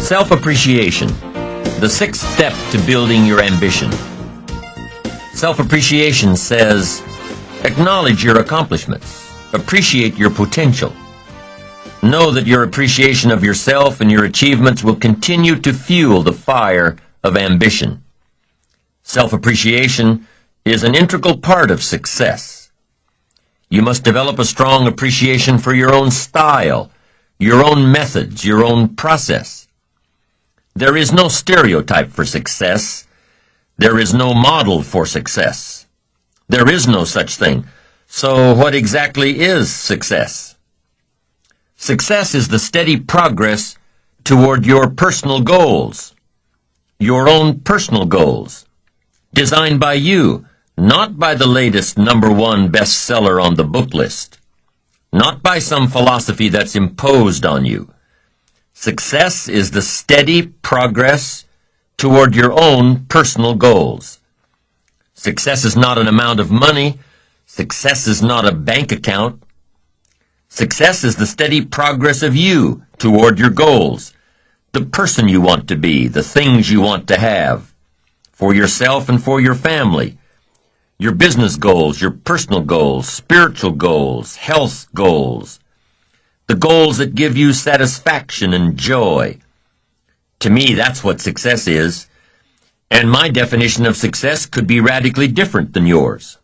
Self-appreciation, the sixth step to building your ambition. Self-appreciation says, acknowledge your accomplishments, appreciate your potential. Know that your appreciation of yourself and your achievements will continue to fuel the fire of ambition. Self-appreciation is an integral part of success. You must develop a strong appreciation for your own style, your own methods, your own process. There is no stereotype for success. There is no model for success. There is no such thing. So what exactly is success? Success is the steady progress toward your personal goals, your own personal goals, designed by you, not by the latest #1 bestseller on the book list, not by some philosophy that's imposed on you. Success is the steady progress toward your own personal goals. Success is not an amount of money. Success is not a bank account. Success is the steady progress of you toward your goals, the person you want to be, the things you want to have, for yourself and for your family, your business goals, your personal goals, spiritual goals, health goals, the goals that give you satisfaction and joy. To me, that's what success is, and my definition of success could be radically different than yours.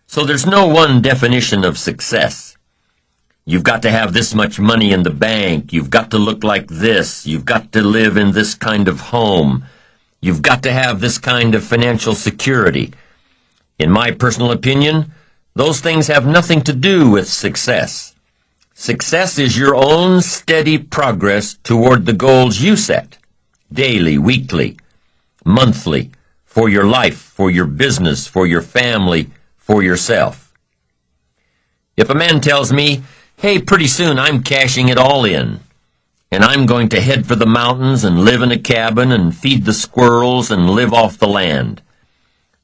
So there's no one definition of success. You've got to have this much money in the bank, you've got to look like this, you've got to live in this kind of home, you've got to have this kind of financial security. In my personal opinion, those things have nothing to do with success. Success is your own steady progress toward the goals you set, daily, weekly, monthly, for your life, for your business, for your family, for yourself. If a man tells me, hey, pretty soon I'm cashing it all in, and I'm going to head for the mountains and live in a cabin and feed the squirrels and live off the land,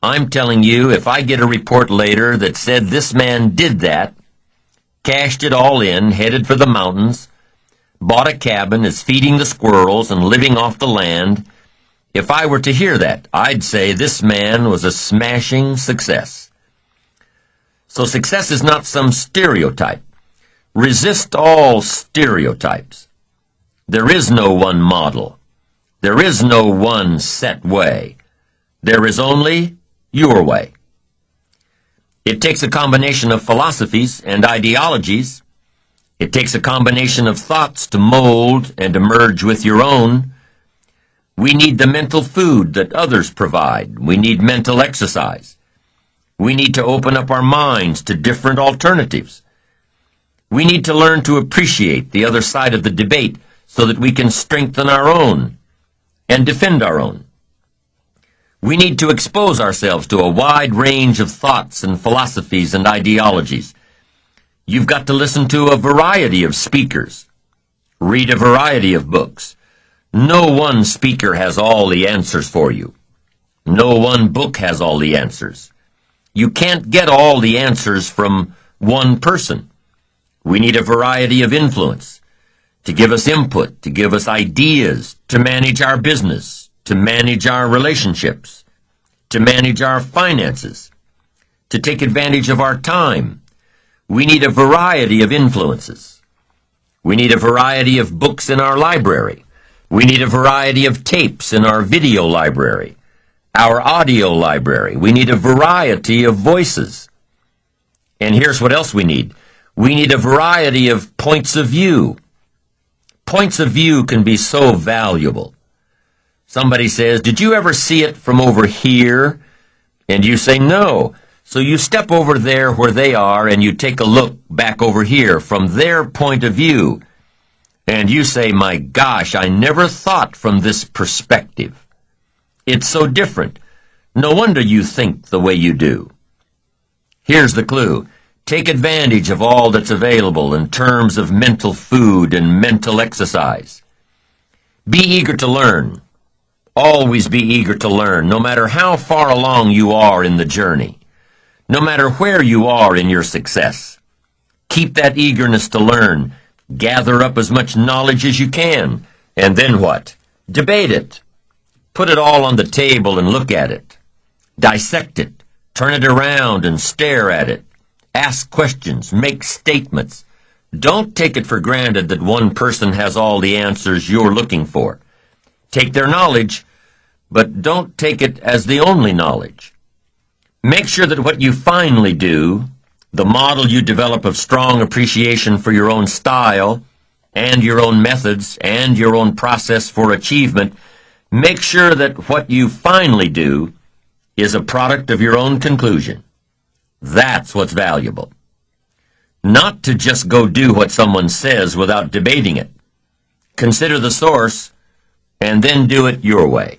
I'm telling you, if I get a report later that said this man did that, cashed it all in, headed for the mountains, bought a cabin, is feeding the squirrels and living off the land, if I were to hear that, I'd say this man was a smashing success. So success is not some stereotype. Resist all stereotypes. There is no one model. There is no one set way. There is only your way. It takes a combination of philosophies and ideologies. It takes a combination of thoughts to mold and emerge with your own. We need the mental food that others provide. We need mental exercise. We need to open up our minds to different alternatives. We need to learn to appreciate the other side of the debate so that we can strengthen our own and defend our own. We need to expose ourselves to a wide range of thoughts and philosophies and ideologies. You've got to listen to a variety of speakers. Read a variety of books. No one speaker has all the answers for you. No one book has all the answers. You can't get all the answers from one person. We need a variety of influence to give us input, to give us ideas, to manage our business, to manage our relationships, to manage our finances, to take advantage of our time. We need a variety of influences. We need a variety of books in our library. We need a variety of tapes in our video library, our audio library. We need a variety of voices. And here's what else we need. We need a variety of points of view. Points of view can be so valuable. Somebody says, did you ever see it from over here? And you say, no. So you step over there where they are and you take a look back over here from their point of view. And you say, my gosh, I never thought from this perspective. It's so different. No wonder you think the way you do. Here's the clue. Take advantage of all that's available in terms of mental food and mental exercise. Be eager to learn. Always be eager to learn, no matter how far along you are in the journey, no matter where you are in your success. Keep that eagerness to learn. Gather up as much knowledge as you can. And then what? Debate it. Put it all on the table and look at it. Dissect it. Turn it around and stare at it. Ask questions. Make statements. Don't take it for granted that one person has all the answers you're looking for. Take their knowledge, but don't take it as the only knowledge. Make sure that what you finally do, the model you develop of strong appreciation for your own style and your own methods and your own process for achievement, make sure that what you finally do is a product of your own conclusion. That's what's valuable. Not to just go do what someone says without debating it. Consider the source and then do it your way.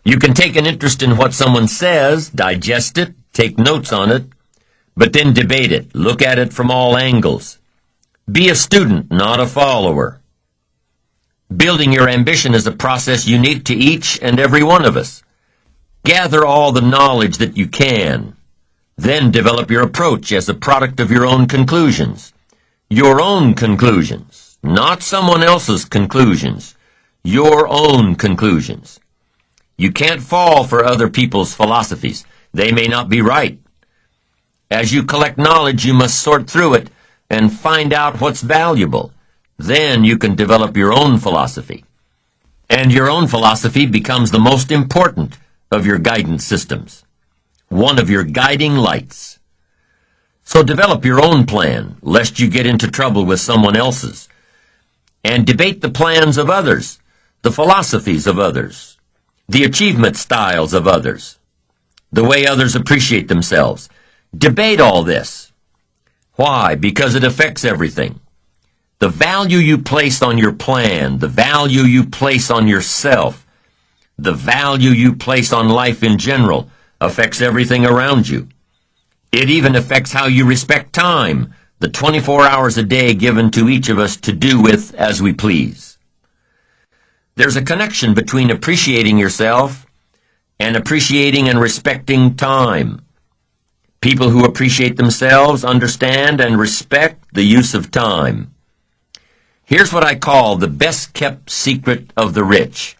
You can take an interest in what someone says, digest it, take notes on it, but then debate it. Look at it from all angles. Be a student, not a follower. Building your ambition is a process unique to each and every one of us. Gather all the knowledge that you can. Then develop your approach as a product of your own conclusions. Your own conclusions, not someone else's conclusions. Your own conclusions. You can't fall for other people's philosophies. They may not be right. As you collect knowledge, you must sort through it and find out what's valuable. Then you can develop your own philosophy. And your own philosophy becomes the most important of your guidance systems. One of your guiding lights. So develop your own plan, lest you get into trouble with someone else's. And debate the plans of others, the philosophies of others, the achievement styles of others, the way others appreciate themselves. Debate all this. Why? Because it affects everything. The value you place on your plan, the value you place on yourself, the value you place on life in general affects everything around you. It even affects how you respect time, the 24 hours a day given to each of us to do with as we please. There's a connection between appreciating yourself and appreciating and respecting time. People who appreciate themselves understand and respect the use of time. Here's what I call the best-kept secret of the rich.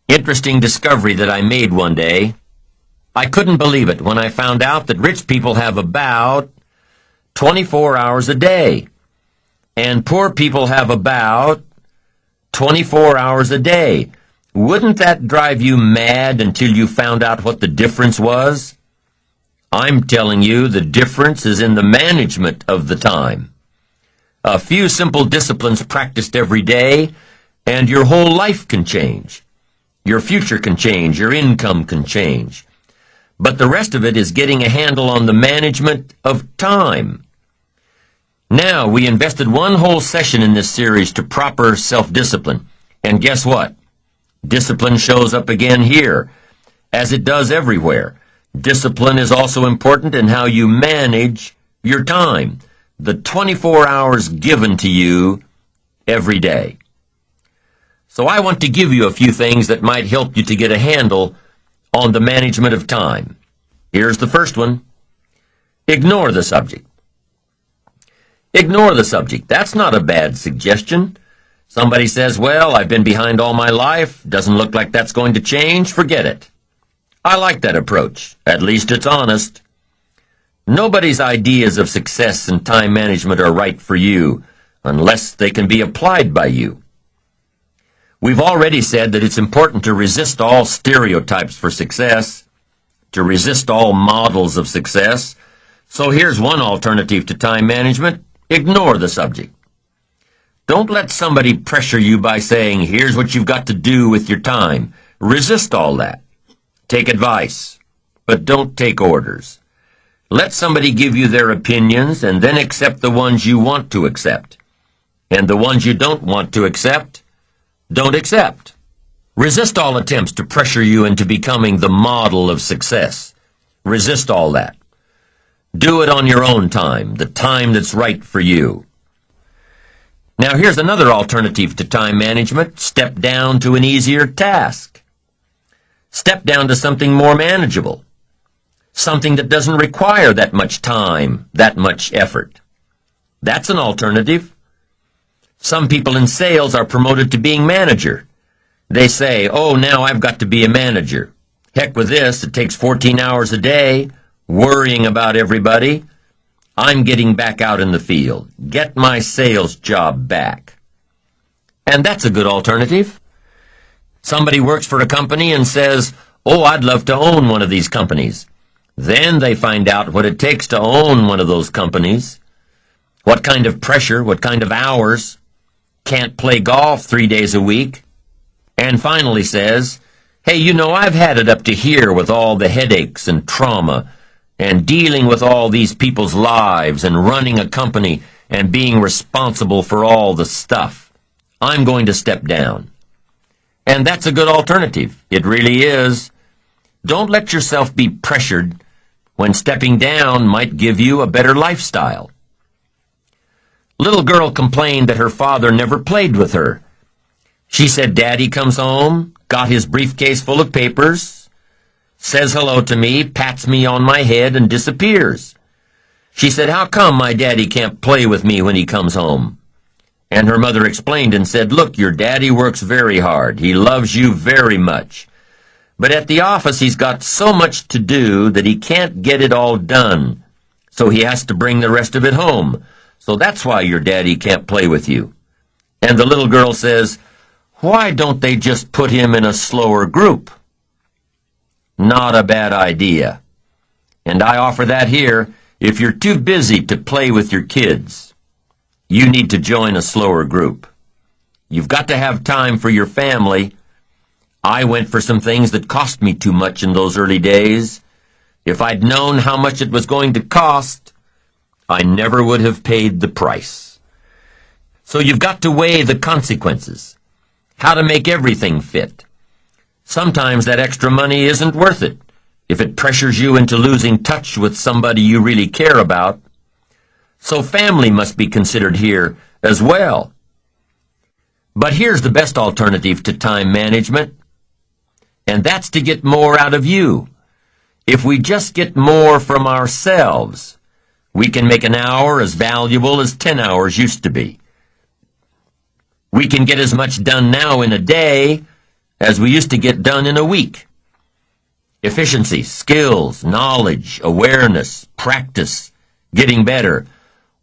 Interesting discovery that I made one day. I couldn't believe it when I found out that rich people have about 24 hours a day, and poor people have about 24 hours a day. Wouldn't that drive you mad until you found out what the difference was? I'm telling you, the difference is in the management of the time. A few simple disciplines practiced every day, and your whole life can change. Your future can change. Your income can change. But the rest of it is getting a handle on the management of time. Now, we invested one whole session in this series to proper self-discipline. And guess what? Discipline shows up again here, as it does everywhere. Discipline is also important in how you manage your time, the 24 hours given to you every day. So I want to give you a few things that might help you to get a handle on the management of time. Here's the first one. Ignore the subject. Ignore the subject. That's not a bad suggestion. Somebody says, well, I've been behind all my life. Doesn't look like that's going to change. Forget it. I like that approach. At least it's honest. Nobody's ideas of success and time management are right for you unless they can be applied by you. We've already said that it's important to resist all stereotypes for success, to resist all models of success. So here's one alternative to time management. Ignore the subject. Don't let somebody pressure you by saying, here's what you've got to do with your time. Resist all that. Take advice, but don't take orders. Let somebody give you their opinions and then accept the ones you want to accept. And the ones you don't want to accept, don't accept. Resist all attempts to pressure you into becoming the model of success. Resist all that. Do it on your own time, the time that's right for you. Now here's another alternative to time management. Step down to an easier task. Step down to something more manageable. Something that doesn't require that much time, that much effort. That's an alternative. Some people in sales are promoted to being manager. They say, oh, now I've got to be a manager. Heck with this, it takes 14 hours a day, worrying about everybody. I'm getting back out in the field. Get my sales job back. And that's a good alternative. Somebody works for a company and says, oh, I'd love to own one of these companies. Then they find out what it takes to own one of those companies. What kind of pressure, what kind of hours. Can't play golf 3 days a week. And finally says, hey, you know, I've had it up to here with all the headaches and trauma and dealing with all these people's lives and running a company and being responsible for all the stuff. I'm going to step down. And that's a good alternative. It really is. Don't let yourself be pressured when stepping down might give you a better lifestyle. Little girl complained that her father never played with her. She said, Daddy comes home, got his briefcase full of papers, says hello to me, pats me on my head, and disappears. She said, how come my daddy can't play with me when he comes home? And her mother explained and said, look, your daddy works very hard. He loves you very much. But at the office, he's got so much to do that he can't get it all done. So he has to bring the rest of it home. So that's why your daddy can't play with you. And the little girl says, why don't they just put him in a slower group? Not a bad idea. And I offer that here. If you're too busy to play with your kids, you need to join a slower group. You've got to have time for your family. I went for some things that cost me too much in those early days. If I'd known how much it was going to cost, I never would have paid the price. So you've got to weigh the consequences. How to make everything fit. Sometimes that extra money isn't worth it if it pressures you into losing touch with somebody you really care about. So family must be considered here as well. But here's the best alternative to time management, and that's to get more out of you. If we just get more from ourselves, we can make an hour as valuable as 10 hours used to be. We can get as much done now in a day as we used to get done in a week. Efficiency, skills, knowledge, awareness, practice, getting better,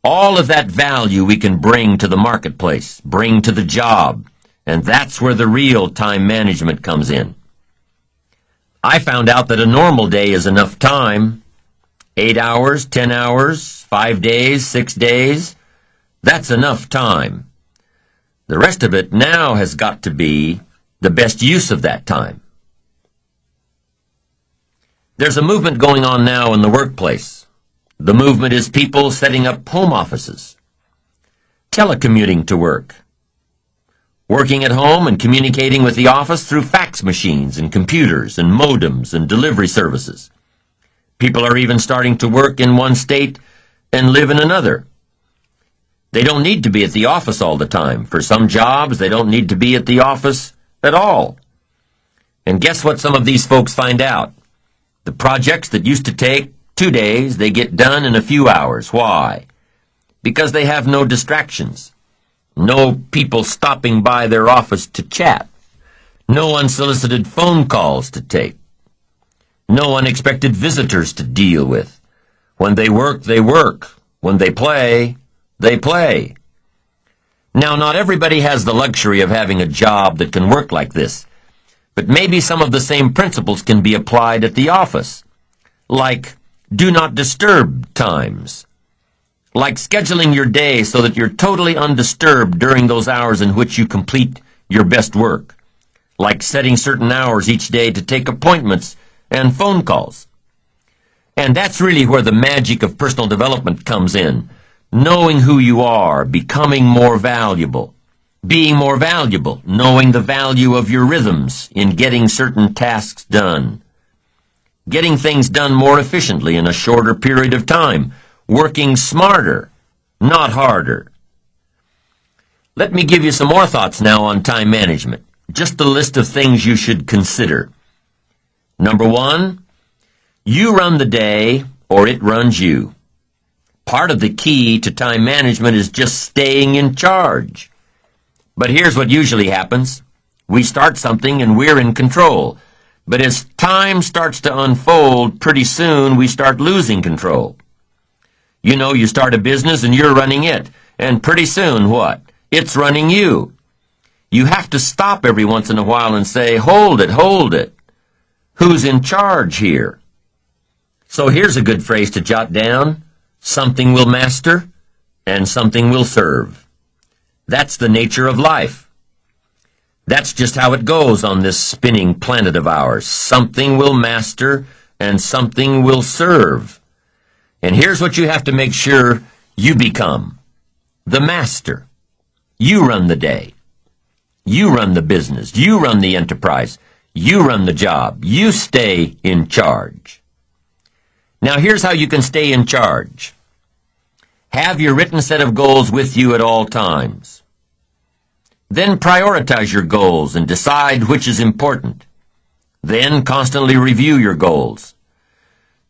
all of that value we can bring to the marketplace, bring to the job, and that's where the real time management comes in. I found out that a normal day is enough time. 8 hours, 10 hours, 5 days, 6 days, that's enough time. The rest of it now has got to be the best use of that time. There's a movement going on now in the workplace. The movement is people setting up home offices, telecommuting to work, working at home and communicating with the office through fax machines and computers and modems and delivery services. People are even starting to work in one state and live in another. They don't need to be at the office all the time. For some jobs, they don't need to be at the office at all. And guess what some of these folks find out? The projects that used to take 2 days, they get done in a few hours. Why? Because they have no distractions. No people stopping by their office to chat. No unsolicited phone calls to take. No unexpected visitors to deal with. When they work, they work. When they play, they play. Now, not everybody has the luxury of having a job that can work like this, but maybe some of the same principles can be applied at the office, like do not disturb times, like scheduling your day so that you're totally undisturbed during those hours in which you complete your best work, like setting certain hours each day to take appointments and phone calls. And that's really where the magic of personal development comes in. Knowing who you are, becoming more valuable, being more valuable, knowing the value of your rhythms in getting certain tasks done, getting things done more efficiently in a shorter period of time, working smarter, not harder. Let me give you some more thoughts now on time management. Just a list of things you should consider. Number 1, you run the day or it runs you. Part of the key to time management is just staying in charge. But here's what usually happens. We start something and we're in control. But as time starts to unfold, pretty soon we start losing control. You know, you start a business and you're running it. And pretty soon, what? It's running you. You have to stop every once in a while and say, hold it, hold it. Who's in charge here? So here's a good phrase to jot down. Something will master and something will serve. That's the nature of life. That's just how it goes on this spinning planet of ours. Something will master and something will serve. And here's what you have to make sure you become. The master. You run the day. You run the business. You run the enterprise. You run the job. You stay in charge. Now here's how you can stay in charge. Have your written set of goals with you at all times. Then prioritize your goals and decide which is important. Then constantly review your goals.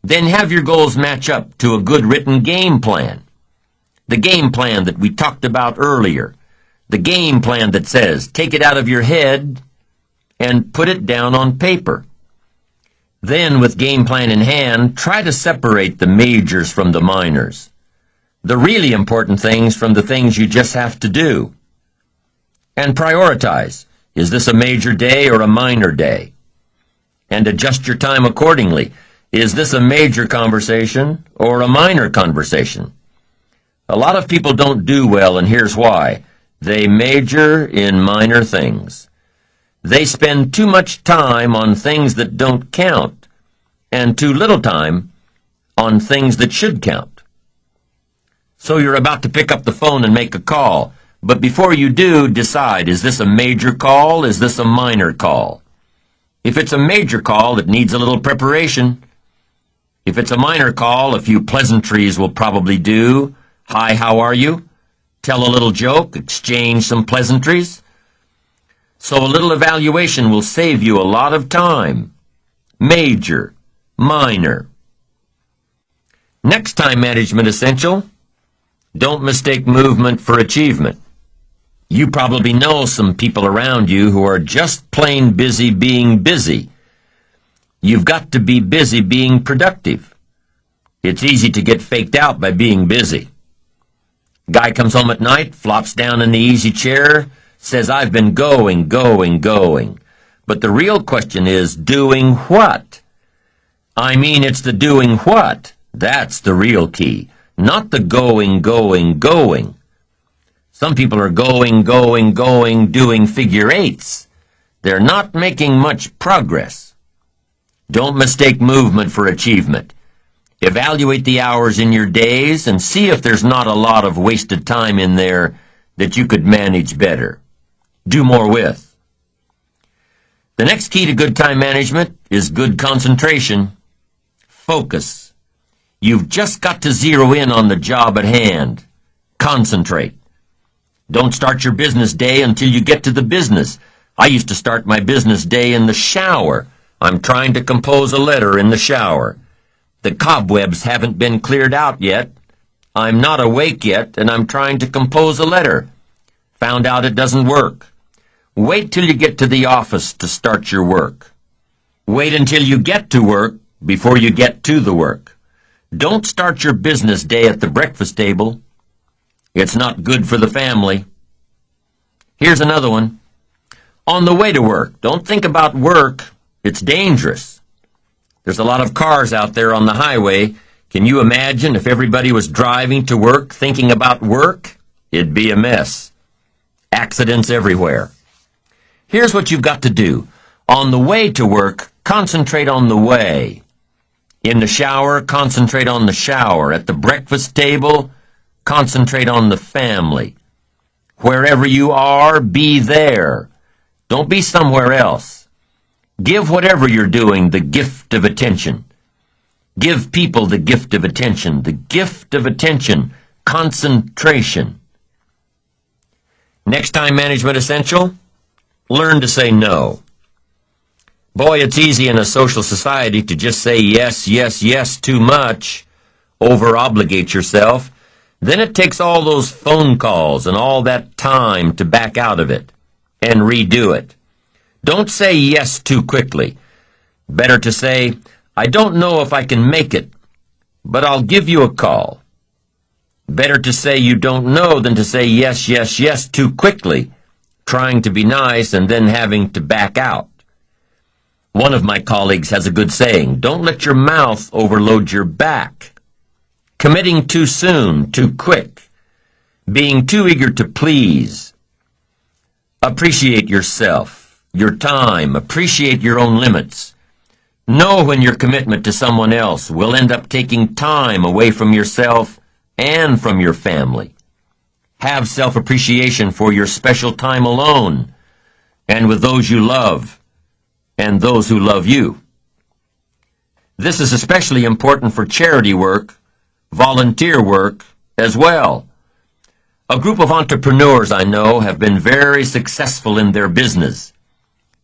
Then have your goals match up to a good written game plan. The game plan that we talked about earlier. The game plan that says, take it out of your head and put it down on paper. Then, with game plan in hand, try to separate the majors from the minors. The really important things from the things you just have to do. And prioritize. Is this a major day or a minor day? And adjust your time accordingly. Is this a major conversation or a minor conversation? A lot of people don't do well, and here's why. They major in minor things. They spend too much time on things that don't count, and too little time on things that should count. So you're about to pick up the phone and make a call. But before you do, decide, is this a major call? Is this a minor call? If it's a major call, it needs a little preparation. If it's a minor call, a few pleasantries will probably do. Hi, how are you? Tell a little joke, exchange some pleasantries. So a little evaluation will save you a lot of time. Major, minor. Next time management essential, don't mistake movement for achievement. You probably know some people around you who are just plain busy being busy. You've got to be busy being productive. It's easy to get faked out by being busy. Guy comes home at night, flops down in the easy chair, says, I've been going. But the real question is, doing what? I mean, it's the doing what. That's the real key. Not the going. Some people are going, doing figure eights. They're not making much progress. Don't mistake movement for achievement. Evaluate the hours in your days and see if there's not a lot of wasted time in there that you could manage better. Do more with. The next key to good time management is good concentration. Focus. You've just got to zero in on the job at hand. Concentrate. Don't start your business day until you get to the business. I used to start my business day in the shower. I'm trying to compose a letter in the shower. The cobwebs haven't been cleared out yet. I'm not awake yet, and I'm trying to compose a letter. Found out it doesn't work. Wait till you get to the office to start your work. Wait until you get to work before you get to the work. Don't start your business day at the breakfast table. It's not good for the family. Here's another one. On the way to work, don't think about work. It's dangerous. There's a lot of cars out there on the highway. Can you imagine if everybody was driving to work thinking about work? It'd be a mess. Accidents everywhere. Here's what you've got to do. On the way to work, concentrate on the way. In the shower, concentrate on the shower. At the breakfast table, concentrate on the family. Wherever you are, be there. Don't be somewhere else. Give whatever you're doing the gift of attention. Give people the gift of attention. The gift of attention. Concentration. Next time management essential, learn to say no. Boy, it's easy in a social society to just say yes too much, over-obligate yourself. Then it takes all those phone calls and all that time to back out of it and redo it. Don't say yes too quickly. Better to say, I don't know if I can make it, but I'll give you a call. Better to say you don't know than to say yes, yes, yes too quickly, trying to be nice and then having to back out. One of my colleagues has a good saying, don't let your mouth overload your back. Committing too soon, too quick. Being too eager to please. Appreciate yourself, your time, appreciate your own limits. Know when your commitment to someone else will end up taking time away from yourself and from your family. Have self-appreciation for your special time alone and with those you love and those who love you. This is especially important for charity work, volunteer work as well. A group of entrepreneurs I know have been very successful in their business,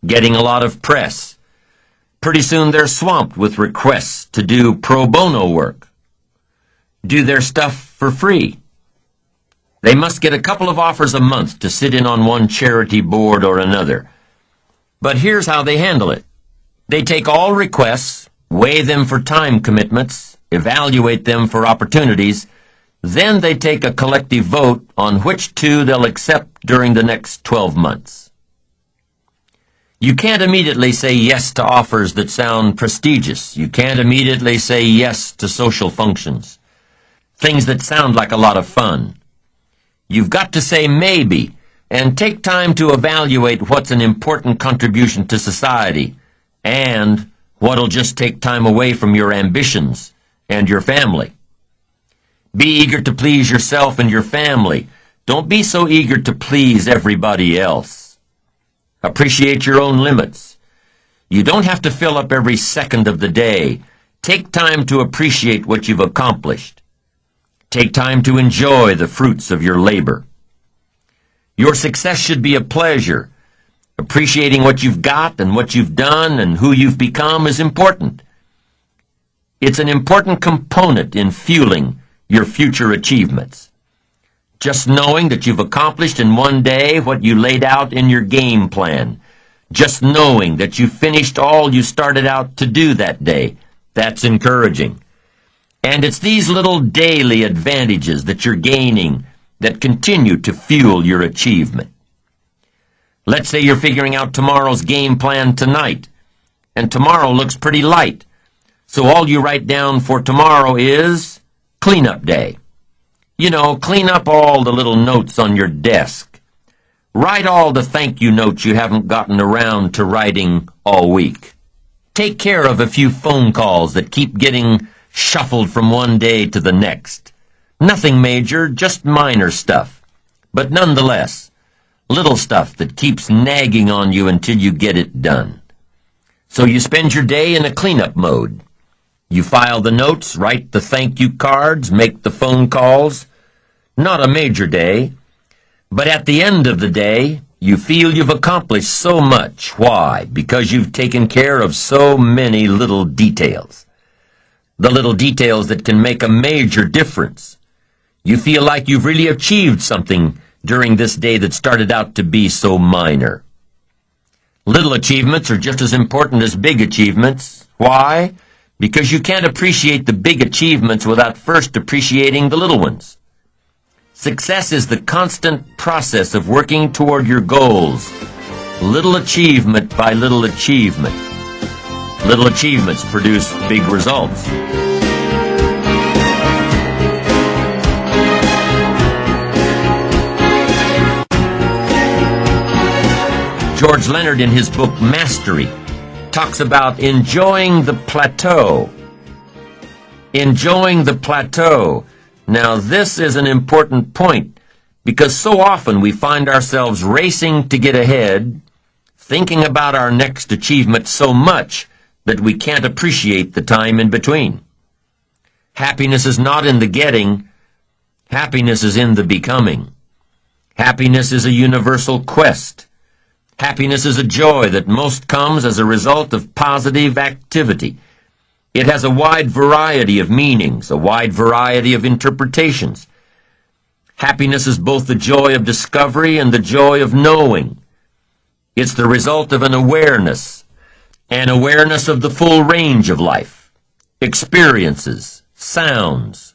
getting a lot of press. Pretty soon they're swamped with requests to do pro bono work, do their stuff for free. They must get a couple of offers a month to sit in on one charity board or another. But here's how they handle it. They take all requests, weigh them for time commitments, evaluate them for opportunities, then they take a collective vote on which two they'll accept during the next 12 months. You can't immediately say yes to offers that sound prestigious. You can't immediately say yes to social functions, things that sound like a lot of fun. You've got to say maybe and take time to evaluate what's an important contribution to society and what'll just take time away from your ambitions and your family. Be eager to please yourself and your family. Don't be so eager to please everybody else. Appreciate your own limits. You don't have to fill up every second of the day. Take time to appreciate what you've accomplished. Take time to enjoy the fruits of your labor. Your success should be a pleasure. Appreciating what you've got and what you've done and who you've become is important. It's an important component in fueling your future achievements. Just knowing that you've accomplished in one day what you laid out in your game plan. Just knowing that you finished all you started out to do that day. That's encouraging. And it's these little daily advantages that you're gaining that continue to fuel your achievement. Let's say you're figuring out tomorrow's game plan tonight, and tomorrow looks pretty light. So all you write down for tomorrow is cleanup day. You know, clean up all the little notes on your desk. Write all the thank you notes you haven't gotten around to writing all week. Take care of a few phone calls that keep getting shuffled from one day to the next. Nothing major, just minor stuff. But nonetheless, little stuff that keeps nagging on you until you get it done. So you spend your day in a cleanup mode. You file the notes, write the thank you cards, make the phone calls. Not a major day, but at the end of the day, you feel you've accomplished so much. Why? Because you've taken care of so many little details. The little details that can make a major difference. You feel like you've really achieved something during this day that started out to be so minor. Little achievements are just as important as big achievements. Why? Because you can't appreciate the big achievements without first appreciating the little ones. Success is the constant process of working toward your goals, little achievement by little achievement. Little achievements produce big results. George Leonard, in his book Mastery, talks about enjoying the plateau. Enjoying the plateau. Now, this is an important point because so often we find ourselves racing to get ahead, thinking about our next achievement so much that we can't appreciate the time in between. Happiness is not in the getting. Happiness is in the becoming. Happiness is a universal quest. Happiness is a joy that most comes as a result of positive activity. It has a wide variety of meanings, a wide variety of interpretations. Happiness is both the joy of discovery and the joy of knowing. It's the result of an awareness of the full range of life, experiences, sounds,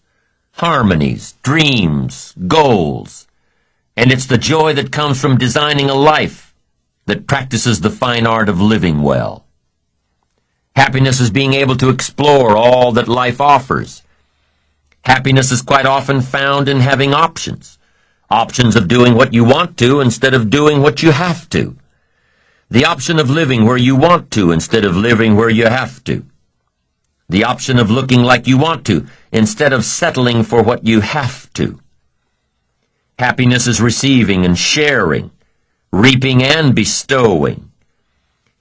harmonies, dreams, goals, and it's the joy that comes from designing a life that practices the fine art of living well. Happiness is being able to explore all that life offers. Happiness is quite often found in having options of doing what you want to instead of doing what you have to. The option of living where you want to instead of living where you have to. The option of looking like you want to instead of settling for what you have to. Happiness is receiving and sharing, reaping and bestowing.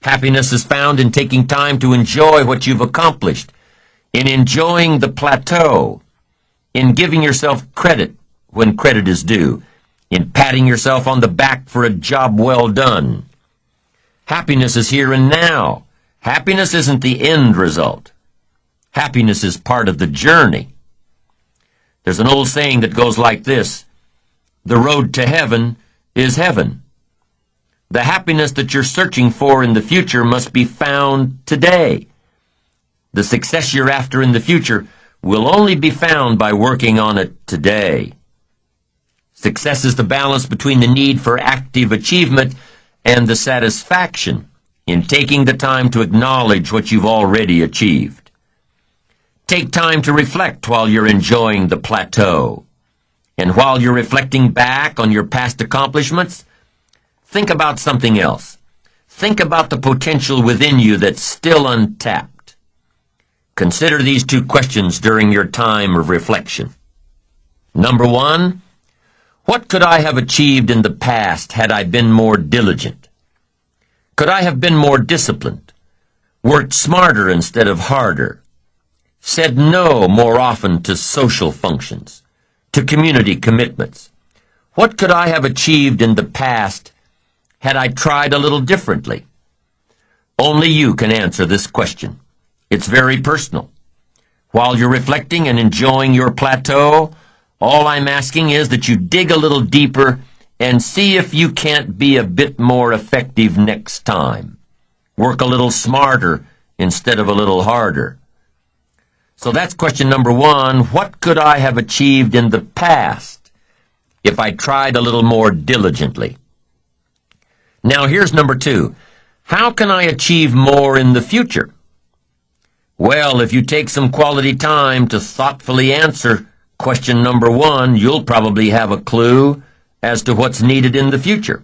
Happiness is found in taking time to enjoy what you've accomplished, in enjoying the plateau, in giving yourself credit when credit is due, in patting yourself on the back for a job well done. Happiness is here and now. Happiness isn't the end result. Happiness is part of the journey. There's an old saying that goes like this: the road to heaven is heaven. The happiness that you're searching for in the future must be found today. The success you're after in the future will only be found by working on it today. Success is the balance between the need for active achievement and the satisfaction in taking the time to acknowledge what you've already achieved. Take time to reflect while you're enjoying the plateau. And while you're reflecting back on your past accomplishments, think about something else. Think about the potential within you that's still untapped. Consider these two questions during your time of reflection. Number one, what could I have achieved in the past had I been more diligent? Could I have been more disciplined, worked smarter instead of harder, said no more often to social functions, to community commitments? What could I have achieved in the past had I tried a little differently? Only you can answer this question. It's very personal. While you're reflecting and enjoying your plateau, all I'm asking is that you dig a little deeper and see if you can't be a bit more effective next time. Work a little smarter instead of a little harder. So that's question number one. What could I have achieved in the past if I tried a little more diligently? Now here's number two. How can I achieve more in the future? Well, if you take some quality time to thoughtfully answer question number one, you'll probably have a clue as to what's needed in the future.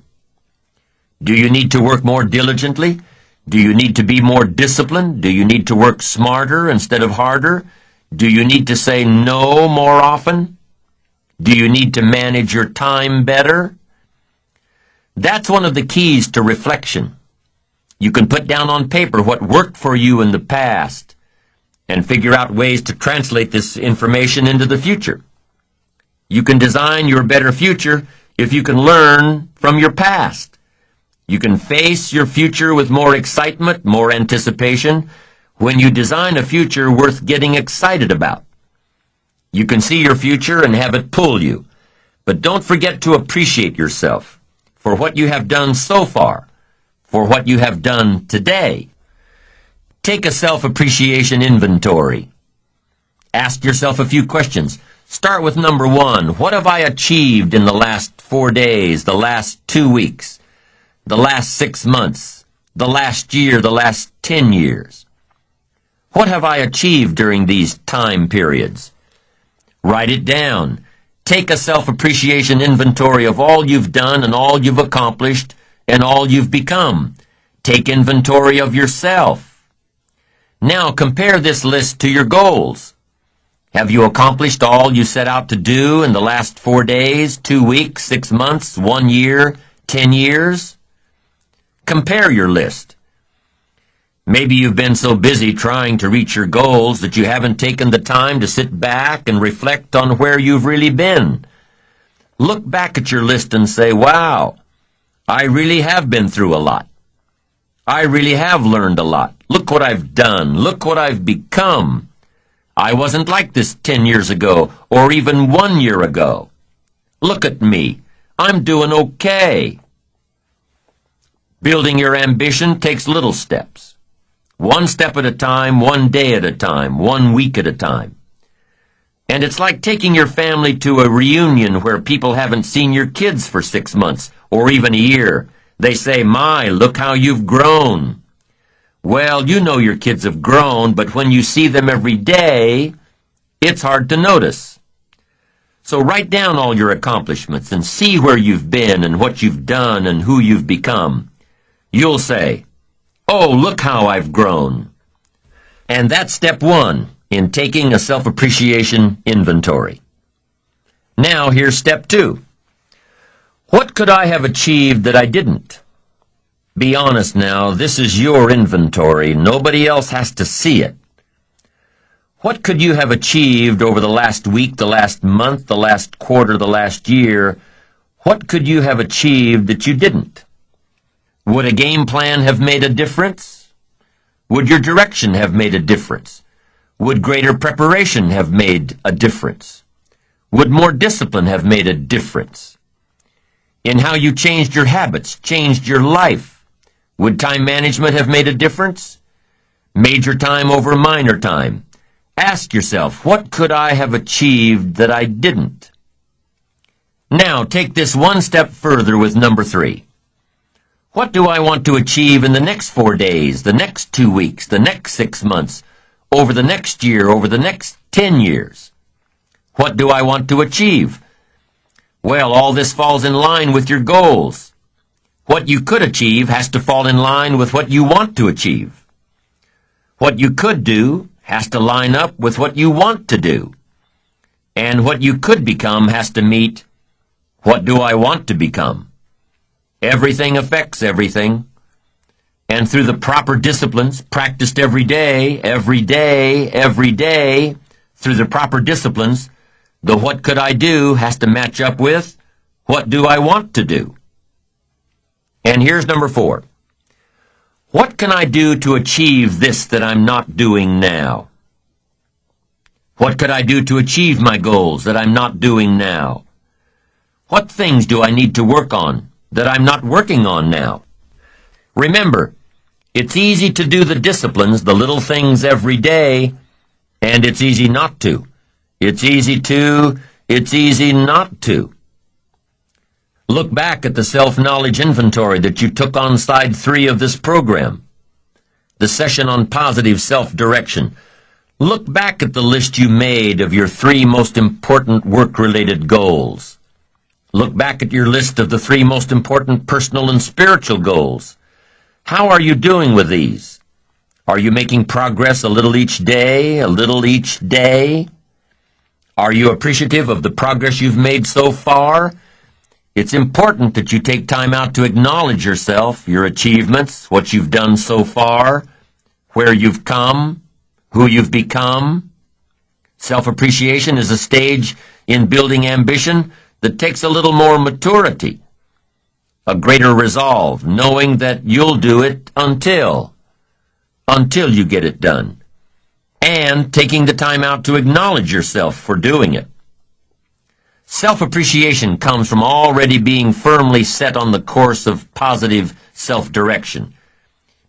Do you need to work more diligently? Do you need to be more disciplined? Do you need to work smarter instead of harder? Do you need to say no more often? Do you need to manage your time better? That's one of the keys to reflection. You can put down on paper what worked for you in the past and figure out ways to translate this information into the future. You can design your better future if you can learn from your past. You can face your future with more excitement, more anticipation, when you design a future worth getting excited about. You can see your future and have it pull you, but don't forget to appreciate yourself for what you have done so far, for what you have done today. Take a self-appreciation inventory. Ask yourself a few questions. Start with number one. What have I achieved in the last 4 days, the last 2 weeks, the last 6 months, the last year, the last 10 years? What have I achieved during these time periods? Write it down. Take a self-appreciation inventory of all you've done and all you've accomplished and all you've become. Take inventory of yourself. Now compare this list to your goals. Have you accomplished all you set out to do in the last 4 days, 2 weeks, 6 months, 1 year, 10 years? Compare your list. Maybe you've been so busy trying to reach your goals that you haven't taken the time to sit back and reflect on where you've really been. Look back at your list and say, wow, I really have been through a lot. I really have learned a lot. Look what I've done. Look what I've become. I wasn't like this 10 years ago or even 1 year ago. Look at me. I'm doing okay. Building your ambition takes little steps. One step at a time, one day at a time, 1 week at a time. And it's like taking your family to a reunion where people haven't seen your kids for 6 months or even a year. They say, "My, look how you've grown." Well, you know your kids have grown, but when you see them every day, it's hard to notice. So write down all your accomplishments and see where you've been and what you've done and who you've become. You'll say, "Oh, look how I've grown." And that's step 1 in taking a self-appreciation inventory. Now here's step 2. What could I have achieved that I didn't? Be honest now, this is your inventory. Nobody else has to see it. What could you have achieved over the last week, the last month, the last quarter, the last year? What could you have achieved that you didn't? Would a game plan have made a difference? Would your direction have made a difference? Would greater preparation have made a difference? Would more discipline have made a difference? In how you changed your habits, changed your life? Would time management have made a difference? Major time over minor time. Ask yourself, what could I have achieved that I didn't? Now take this one step further with number 3. What do I want to achieve in the next 4 days, the next 2 weeks, the next 6 months, over the next year, over the next 10 years? What do I want to achieve? Well, all this falls in line with your goals. What you could achieve has to fall in line with what you want to achieve. What you could do has to line up with what you want to do. And what you could become has to meet, what do I want to become? Everything affects everything. And through the proper disciplines, practiced every day, through the proper disciplines, the what could I do has to match up with what do I want to do. And here's number 4. What can I do to achieve this that I'm not doing now? What could I do to achieve my goals that I'm not doing now? What things do I need to work on that I'm not working on now? Remember, it's easy to do the disciplines, the little things every day, and it's easy not to. It's easy not to. Look back at the self-knowledge inventory that you took on side 3 of this program, the session on positive self-direction. Look back at the list you made of your 3 most important work-related goals. Look back at your list of the 3 most important personal and spiritual goals. How are you doing with these? Are you making progress a little each day, a little each day? Are you appreciative of the progress you've made so far? It's important that you take time out to acknowledge yourself, your achievements, what you've done so far, where you've come, who you've become. Self-appreciation is a stage in building ambition that takes a little more maturity, a greater resolve, knowing that you'll do it until you get it done, and taking the time out to acknowledge yourself for doing it. Self-appreciation comes from already being firmly set on the course of positive self-direction,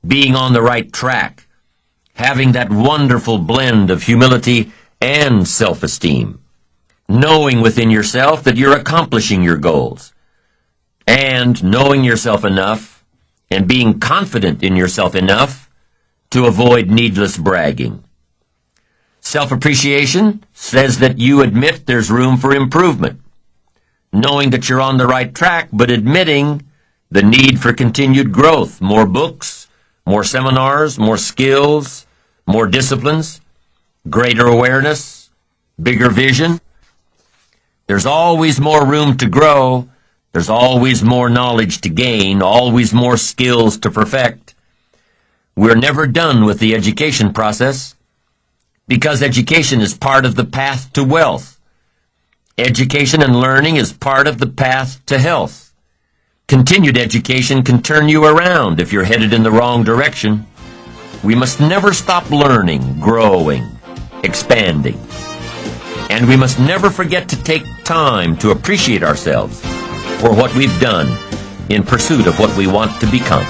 being on the right track, having that wonderful blend of humility and self-esteem, knowing within yourself that you're accomplishing your goals, and knowing yourself enough and being confident in yourself enough to avoid needless bragging. Self-appreciation says that you admit there's room for improvement, knowing that you're on the right track, but admitting the need for continued growth, more books, more seminars, more skills, more disciplines, greater awareness, bigger vision. There's always more room to grow. There's always more knowledge to gain, always more skills to perfect. We're never done with the education process, because education is part of the path to wealth. Education and learning is part of the path to health. Continued education can turn you around if you're headed in the wrong direction. We must never stop learning, growing, expanding. And we must never forget to take time to appreciate ourselves for what we've done in pursuit of what we want to become.